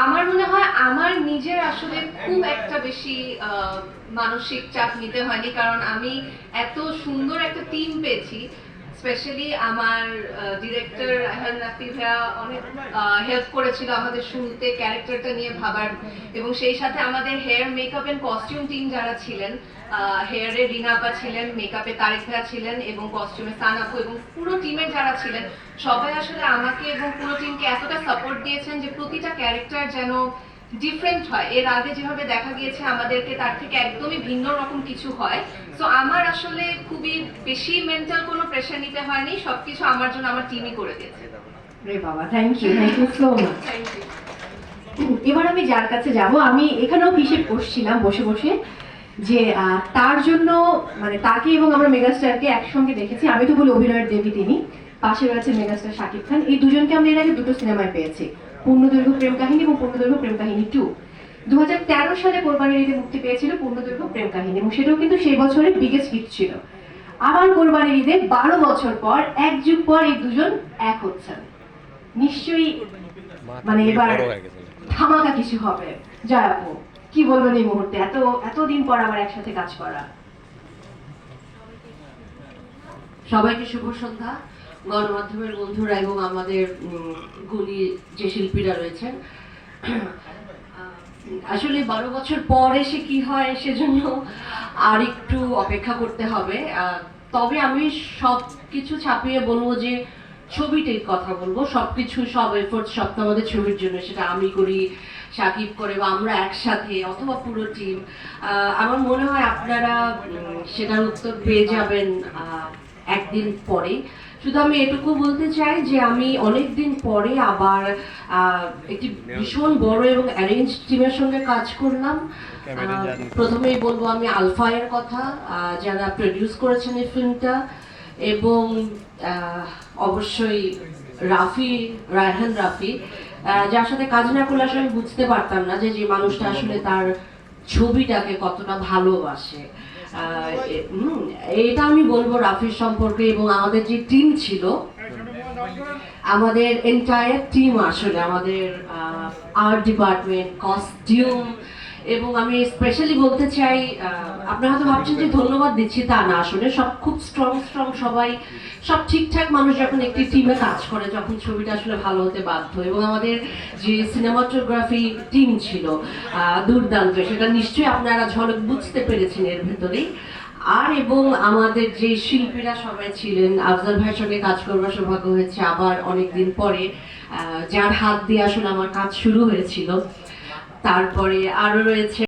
আমার মনে হয় আমার নিজের আসলে খুব একটা বেশি মানসিক চাপ নিতে হয়নি, কারণ আমি এত সুন্দর একটা টিম পেয়েছি। স্পেশালি আমার ডিরেক্টর রায়হান রাফি ভাইয়া অনেক হেল্প করেছিল আমাদের শুরুতে ক্যারেক্টারটা নিয়ে ভাবার, এবং সেই সাথে আমাদের hair makeup and costume team যারা ছিলেন, হেয়ারে রিনা আপা ছিলেন, মেকআপে তারেক ভাইয়া ছিলেন, এবং কস্টিউমে সান আপু, এবং পুরো টিমের যারা ছিলেন সবাই আসলে আমাকে এবং পুরো টিমকে এতটা সাপোর্ট দিয়েছেন যে প্রতিটা ক্যারেক্টার যেন ডিফারেন্ট হয়। এর আগে যেভাবে দেখা গিয়েছে আমাদেরকে তার থেকে একদমই ভিন্ন রকম কিছু হয়। সো আমার আসলে খুবই বেশি মেন্টাল কোনো প্রেশার নিতে হয়নি, সবকিছু আমার জন্য আমার টিমই করে দিয়েছে। রে বাবা, thank you so much. Thank you. এবার আমি যার কাছে যাব, আমি এখানেও হিসেব করছিলাম বসে বসে যে তার জন্য মানে তাকে এবং আমরা মেগাস্টারকে একসঙ্গে দেখেছি। আমি তো বলি অভিনয়ের দেবী তিনি, পাশে রয়েছে মেগাস্টার শাকিব খান। এই দুজনকে আমরা এর আগে দুটো সিনেমায় পেয়েছি, পূর্ণদৈর্ঘ্য প্রেম কাহিনী এবং পূর্ণদৈর্ঘ্য প্রেম কাহিনী 2। 2013 সালে কোরবানির ঈদে মুক্তি পেয়েছিল পূর্ণদৈর্ঘ্য প্রেম কাহিনী, এবং সেটাও কিন্তু সেই বছরের বিগেস্ট হিট ছিল। আবার কোরবানির ঈদে 12 বছর পর, এক যুগ পর এই দুজন এক হচ্ছেন। নিশ্চয়ই মানে এবার ধামাকা কিছু হবে। জয় আপু, কি বলবেন এই মুহূর্তে, এতদিন পর আবার একসাথে কাজ করা? সবাইকে শুভ সন্ধ্যা, গণমাধ্যমের বন্ধুরা এবং আমাদের গুণী যে শিল্পীরা রয়েছেন। আসলে 12 বছর পর এসে কি হয় সেজন্য আর একটু অপেক্ষা করতে হবে। তবে আমি সব কিছু ছাপিয়ে বলবো যে ছবিটির কথা বলবো। সবকিছু, সব এফোর্ট সব তো আমাদের ছবির জন্য, সেটা আমি করি, সাকিব করে, বা আমরা একসাথে, অথবা পুরো টিম। আমার মনে হয় আপনারা সেটার উত্তর পেয়ে যাবেন একদিন পরে। শুধু আমি এটুকু বলতে চাই যে আমি অনেকদিন পরে আবার একটি ভীষণ বড় এবং অ্যারেঞ্জ টিমের সঙ্গে কাজ করলাম। প্রথমেই বলবো আমি আলফায়ের কথা, যারা প্রডিউস করেছেন এই ফিল্মটা, এবং অবশ্যই রায়হান রাফি, যার সাথে কাজ না করলে আসলে আমি বুঝতে পারতাম না যে মানুষটা আসলে তার ছবিটাকে কতটা ভালোবাসে। এটা আমি বলবো রাফির সম্পর্কে। এবং আমাদের যে টিম ছিল, আমাদের এন্টায়ার টিম, আসলে আমাদের আর্ট ডিপার্টমেন্ট, কস্টিউম, এবং আমি স্পেশালি বলতে চাই, আপনারা হয়তো ভাবছেন যে ধন্যবাদ দিচ্ছি, তা না, আসলে সব খুব স্ট্রং সবাই, সব ঠিকঠাক মানুষ যখন একটি টিমে কাজ করে, যখন ছবিটা আসলে ভালো হতে বাধ্য। এবং আমাদের যে সিনেমাটোগ্রাফি টিম ছিল দুর্দান্ত, সেটা নিশ্চয়ই আপনারা ঝলক বুঝতে পেরেছেন এর ভেতরেই। আর এবং আমাদের যে শিল্পীরা সবাই ছিলেন, আফজাল ভাইয়ের সঙ্গে কাজ করবার সৌভাগ্য হয়েছে আবার অনেকদিন পরে, যার হাত দিয়ে আসলে আমার কাজ শুরু হয়েছিল। তারপরে আরো রয়েছে